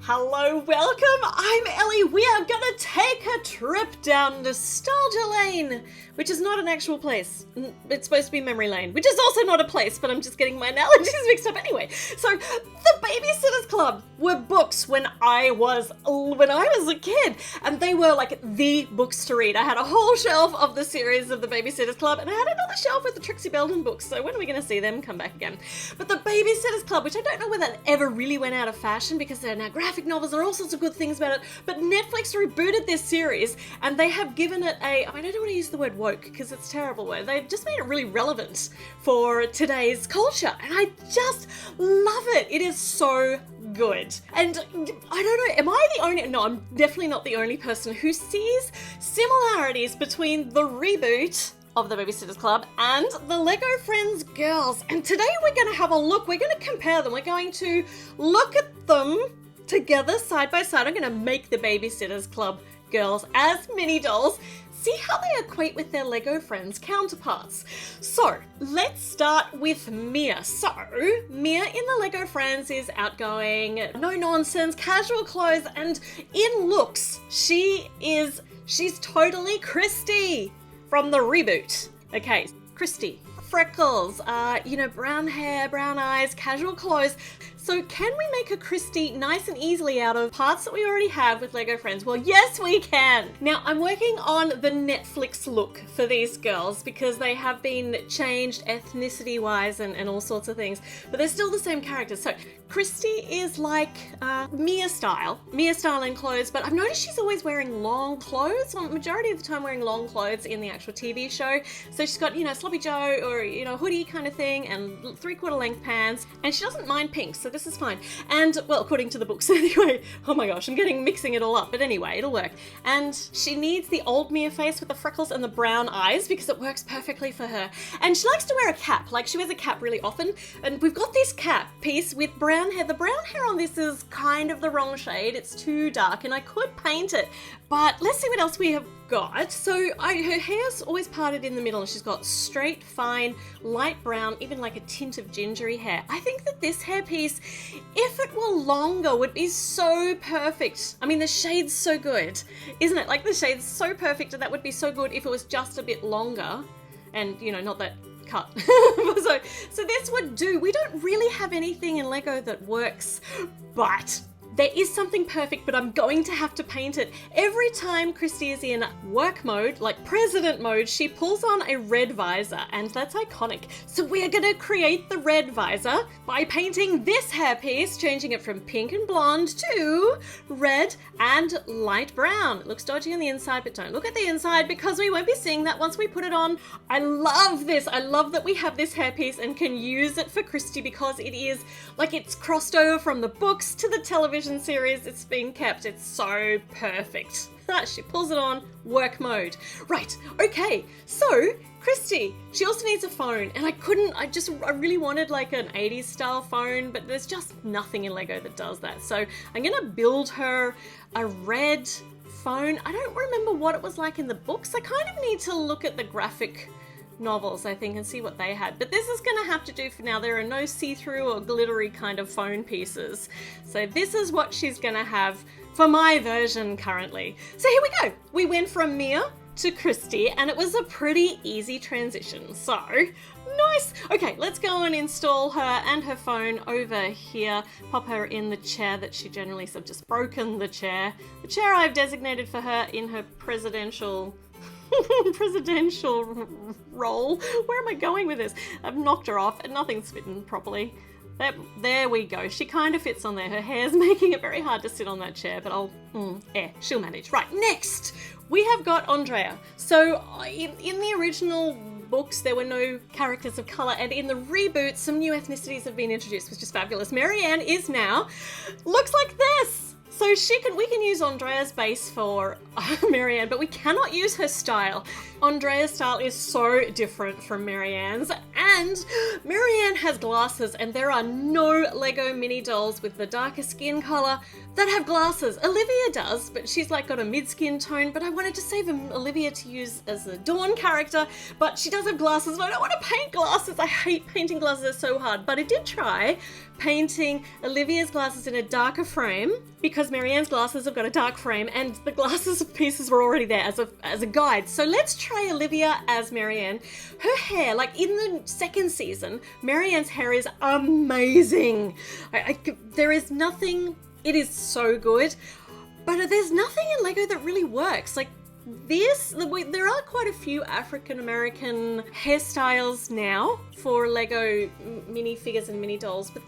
Hello, welcome, I'm Ellie. We are gonna take a trip down Nostalgia Lane, which is not an actual place. It's supposed to be Memory Lane, which is also not a place, but I'm just getting my analogies mixed up anyway. So, the Babysitter's Club were books when I was a kid, and they were like the books to read. I had a whole shelf of the series of the Babysitter's Club, and I had another shelf with the Trixie Belden books, so when are we gonna see them come back again? But the Babysitter's Club, which I don't know whether that ever really went out of fashion because they're now graphic novels, there are all sorts of good things about it, but Netflix rebooted this series and they have given it I don't want to use the word woke because it's a terrible word, they've just made it really relevant for today's culture, and I just love it. It is so good. And I don't know, am I the only, no, I'm definitely not the only person who sees similarities between the reboot of the Babysitter's Club and the Lego Friends Girls. And today we're going to have a look, we're going to compare them, we're going to look at them together side by side. I'm going to make the Babysitter's Club girls as mini dolls, see how they equate with their Lego Friends counterparts. So let's start with Mia. So Mia in the Lego Friends is outgoing, no nonsense, casual clothes, and in looks, she's totally Christy from the reboot. Okay, Christy. Freckles, brown hair, brown eyes, casual clothes. So can we make a Christy nice and easily out of parts that we already have with Lego Friends? Well, yes, we can. Now, I'm working on the Netflix look for these girls because they have been changed ethnicity-wise and all sorts of things, but they're still the same characters. So Christy is like Mia style in clothes, but I've noticed she's always wearing long clothes, well, majority of the time wearing long clothes in the actual TV show. So she's got, Sloppy Joe or, hoodie kind of thing and 3/4 length pants, and she doesn't mind pink, so this is fine. And, well, according to the books anyway, oh my gosh, I'm mixing it all up, but anyway, it'll work. And she needs the old Mia face with the freckles and the brown eyes because it works perfectly for her. And she likes to wear a cap, like she wears a cap really often, and we've got this cap piece with brown hair. The brown hair on this is kind of the wrong shade, it's too dark, and I could paint it, but let's see what else we have got. So her hair's always parted in the middle and she's got straight, fine, light brown, even like a tint of gingery hair. I think that this hairpiece, if it were longer, would be so perfect. I mean, the shade's so good, isn't it? Like the shade's so perfect, and that would be so good if it was just a bit longer and, not that cut. so this would do. We don't really have anything in Lego that works, but there is something perfect, but I'm going to have to paint it. Every time Christy is in work mode, like president mode, she pulls on a red visor, and that's iconic. So we're gonna create the red visor by painting this hairpiece, changing it from pink and blonde to red and light brown. It looks dodgy on the inside, but don't look at the inside because we won't be seeing that once we put it on. I love this. I love that we have this hairpiece and can use it for Christy because it is like it's crossed over from the books to the television series. It's been kept. It's so perfect. She pulls it on, work mode. Right, okay, so Christy, she also needs a phone, and I really wanted like an 80s style phone, but there's just nothing in Lego that does that. So I'm gonna build her a red phone. I don't remember what it was like in the books. I kind of need to look at the graphic novels, I think, and see what they had. But this is going to have to do for now. There are no see-through or glittery kind of phone pieces. So this is what she's going to have for my version currently. So here we go. We went from Mia to Christy, and it was a pretty easy transition. So nice. Okay, let's go and install her and her phone over here. Pop her in the chair that she generally, so I've just broken the chair I've designated for her in her presidential role. Where am I going with this? I've knocked her off and nothing's fitting properly. There we go. She kind of fits on there. Her hair's making it very hard to sit on that chair, but she'll manage. Right, next we have got Andrea. So in the original books there were no characters of colour, and in the reboot some new ethnicities have been introduced, which is fabulous. Marianne is now looks like this. So we can use Andrea's base for Marianne, but we cannot use her style. Andrea's style is so different from Marianne's, and Marianne has glasses, and there are no Lego mini dolls with the darker skin colour that have glasses. Olivia does, but she's like got a mid-skin tone, but I wanted to save Olivia to use as a Dawn character, but she does have glasses, and I don't want to paint glasses. I hate painting glasses, they're so hard, but I did try painting Olivia's glasses in a darker frame because Marianne's glasses have got a dark frame and the glasses pieces were already there as a guide. So let's try Olivia as Marianne. Her hair, like in the second season, Marianne's hair is amazing. There is nothing, it is so good, but there's nothing in Lego that really works. Like there are quite a few African American hairstyles now for Lego minifigures and mini dolls, but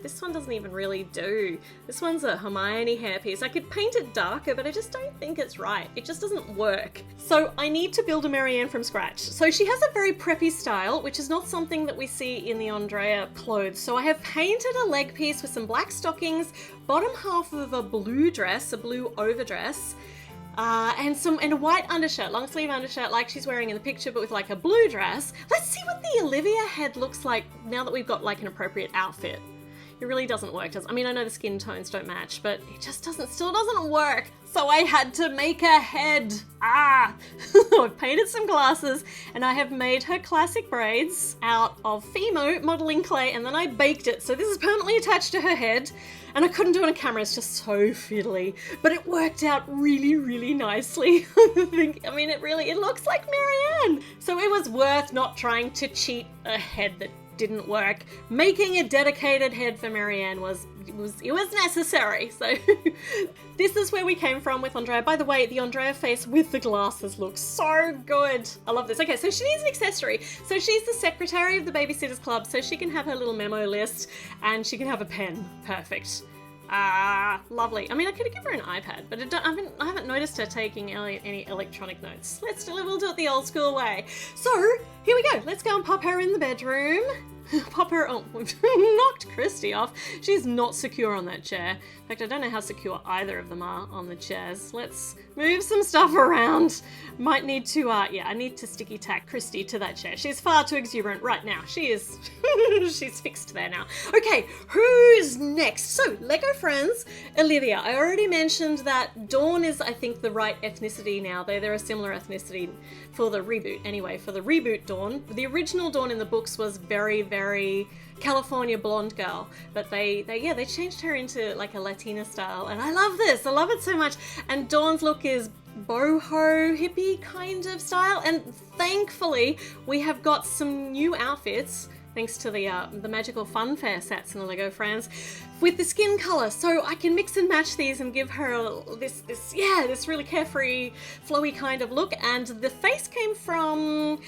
this one doesn't even really do. This one's a Hermione hairpiece. I could paint it darker, but I just don't think it's right. It just doesn't work. So I need to build a Marianne from scratch. So she has a very preppy style, which is not something that we see in the Andrea clothes. So I have painted a leg piece with some black stockings, bottom half of a blue dress, a blue overdress, and a white undershirt, long sleeve undershirt like she's wearing in the picture, but with like a blue dress. Let's see what the Olivia head looks like now that we've got like an appropriate outfit. It really doesn't work, does it? I mean, I know the skin tones don't match, but it just still doesn't work. So I had to make a head. I've painted some glasses and I have made her classic braids out of Fimo modeling clay, and then I baked it. So this is permanently attached to her head, and I couldn't do it on camera. It's just so fiddly, but it worked out really, really nicely. It looks like Marianne. So it was worth not trying to cheat a head that didn't work. Making a dedicated head for Marianne was necessary. So this is where we came from with Andrea. By the way, the Andrea face with the glasses looks so good. I love this. Okay, so she needs an accessory. So she's the secretary of the Babysitters Club, so she can have her little memo list and she can have a pen. Perfect. Lovely. I mean, I could give her an iPad, but I haven't noticed her taking any electronic notes. We'll do it the old school way. So here we go. Let's go and pop her in the bedroom. Pop her, knocked Christy off. She's not secure on that chair. In fact, I don't know how secure either of them are on the chairs. Let's move some stuff around. Might need to, I need to sticky tack Christy to that chair. She's far too exuberant right now. She is, she's fixed there now. Okay, who's next? So, Lego friends, Olivia. I already mentioned that Dawn is, I think, the right ethnicity now. They're a similar ethnicity for the reboot. Anyway, for the reboot Dawn. The original Dawn in the books was very, very California blonde girl, but they changed her into like a Latina style, and I love this. I love it so much. And Dawn's look is boho hippie kind of style, and thankfully we have got some new outfits thanks to the magical fun fair sets in the Lego Friends with the skin color, so I can mix and match these and give her this really carefree flowy kind of look. And the face came from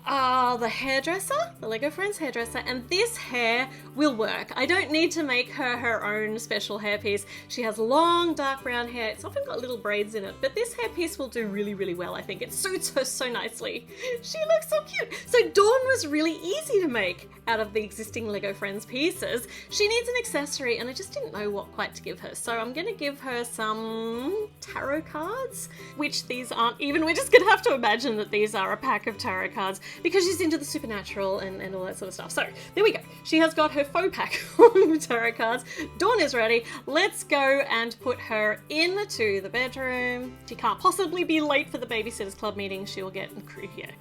the hairdresser, the Lego Friends hairdresser, and this hair will work. I don't need to make her own special hairpiece. She has long dark brown hair. It's often got little braids in it, but this hairpiece will do really, really well. I think it suits her so nicely. She looks so cute. So Dawn was really easy to make out of the existing Lego Friends pieces. She needs an accessory, and I just didn't know what quite to give her. So I'm gonna give her some tarot cards, which these aren't even. We're just gonna have to imagine that these are a pack of tarot cards, because she's into the supernatural and all that sort of stuff. So there we go. She has got her faux pack of tarot cards. Dawn is ready. Let's go and put her into the bedroom. She can't possibly be late for the Babysitters Club meeting. She will get,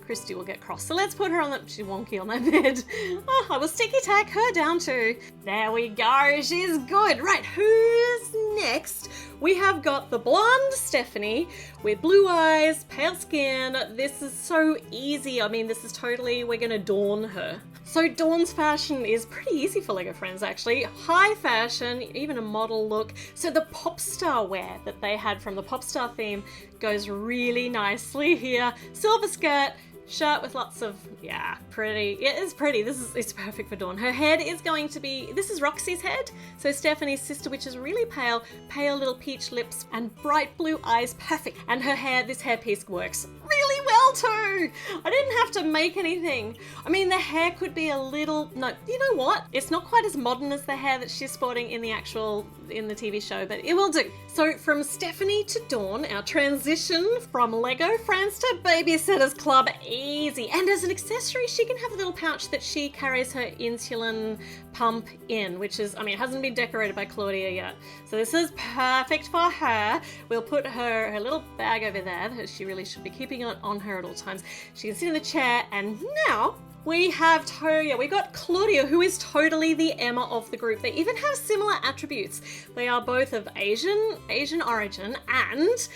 Christy will get cross. So let's put her on that, she's wonky on that bed. Oh, I will sticky tack her down too. There we go. She's good. Right, who's next? We have got the blonde Stephanie with blue eyes, pale skin. This is so easy. I mean, this is totally, we're gonna Dawn her. So Dawn's fashion is pretty easy for Lego Friends, actually. High fashion, even a model look. So the pop star wear that they had from the pop star theme goes really nicely here. Silver skirt, shirt with lots of, pretty. It is pretty. It's perfect for Dawn. Her head is going to be, this is Roxy's head. So Stephanie's sister, which is really pale little peach lips and bright blue eyes. Perfect. And her hair, this hairpiece works really well too. I didn't have to make anything. I mean, the hair could be a little, no, you know what? It's not quite as modern as the hair that she's sporting in the TV show, but it will do. So from Stephanie to Dawn, our transition from Lego Friends to Babysitters Club, easy. And as an accessory, she can have a little pouch that she carries her insulin pump in, which is, I mean, it hasn't been decorated by Claudia yet. So this is perfect for her. We'll put her little bag over there that she really should be keeping on her at all times. She can sit in the chair, and now we have Toya, we got Claudia, who is totally the Emma of the group. They even have similar attributes. They are both of Asian origin, and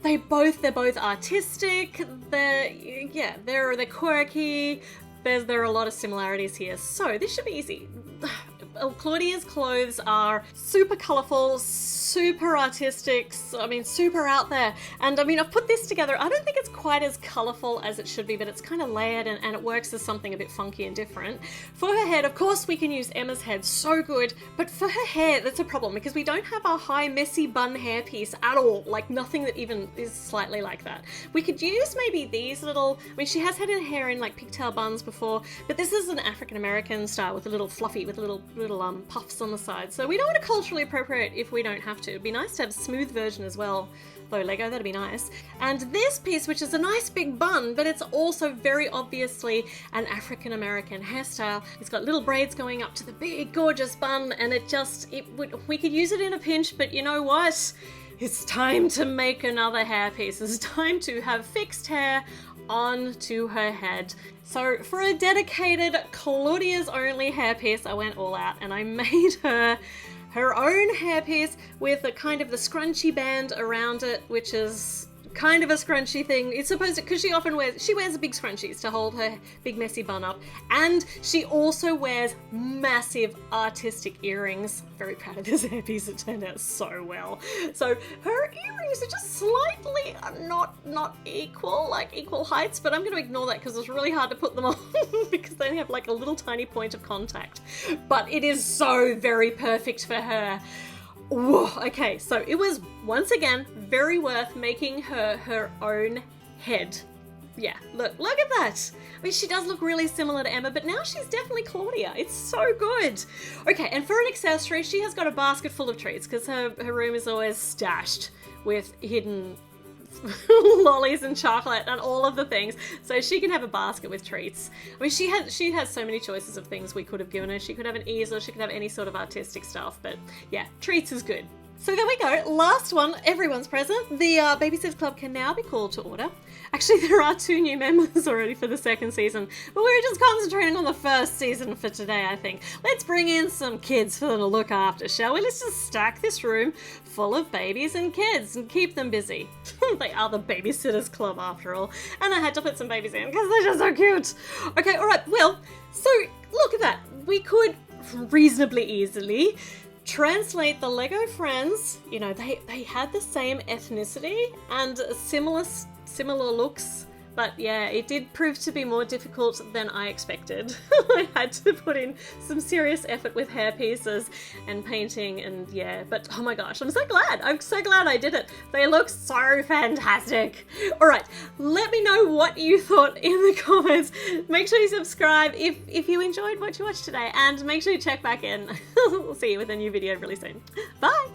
they're both artistic. They're quirky. There are a lot of similarities here, so this should be easy. Claudia's clothes are super colourful, super artistic, super out there. And I've put this together. I don't think it's quite as colourful as it should be, but it's kind of layered and it works as something a bit funky and different. For her head, of course, we can use Emma's head, so good. But for her hair, that's a problem because we don't have a high, messy bun hairpiece at all. Like nothing that even is slightly like that. We could use maybe these little, she has had her hair in like pigtail buns before, but this is an African-American style with a little fluffy, with little puffs on the side. So we don't want to culturally appropriate if we don't have to. It'd be nice to have a smooth version as well, though, Lego, that'd be nice. And this piece, which is a nice big bun, but it's also very obviously an African-American hairstyle. It's got little braids going up to the big, gorgeous bun, and we could use it in a pinch, but you know what? It's time to make another hairpiece. It's time to have fixed hair onto her head. So for a dedicated Claudia's only hairpiece, I went all out and I made her own hairpiece with a kind of the scrunchy band around it, which is kind of a scrunchy thing. It's supposed to, because she wears big scrunchies to hold her big messy bun up, and she also wears massive artistic earrings. Very proud of this hairpiece, it turned out so well. So her earrings are just slightly not equal heights, but I'm going to ignore that because it's really hard to put them on because they have like a little tiny point of contact. But it is so very perfect for her. Whoa, okay, so it was, once again, very worth making her own head. Yeah, look at that. She does look really similar to Emma, but now she's definitely Claudia. It's so good. Okay, and for an accessory, she has got a basket full of treats because her room is always stashed with hidden lollies and chocolate and all of the things, so she can have a basket with treats. She has so many choices of things we could have given her. She could have an easel, she could have any sort of artistic stuff, but yeah, treats is good. So there we go, last one, everyone's present. The Babysitters Club can now be called to order. Actually, there are 2 new members already for the 2nd season, but we're just concentrating on the 1st season for today, I think. Let's bring in some kids for them to look after, shall we? Let's just stack this room full of babies and kids and keep them busy. They are the Babysitters Club after all, and I had to put some babies in because they're just so cute. Okay, alright, well, so look at that. We could reasonably easily translate the Lego friends. They had the same ethnicity and similar looks, but yeah, it did prove to be more difficult than I expected. I had to put in some serious effort with hair pieces and painting, and yeah, but oh my gosh, I'm so glad I did it. They look so fantastic. Alright, let me know what you thought in the comments. Make sure you subscribe if you enjoyed what you watched today, and make sure you check back in. We'll see you with a new video really soon. Bye!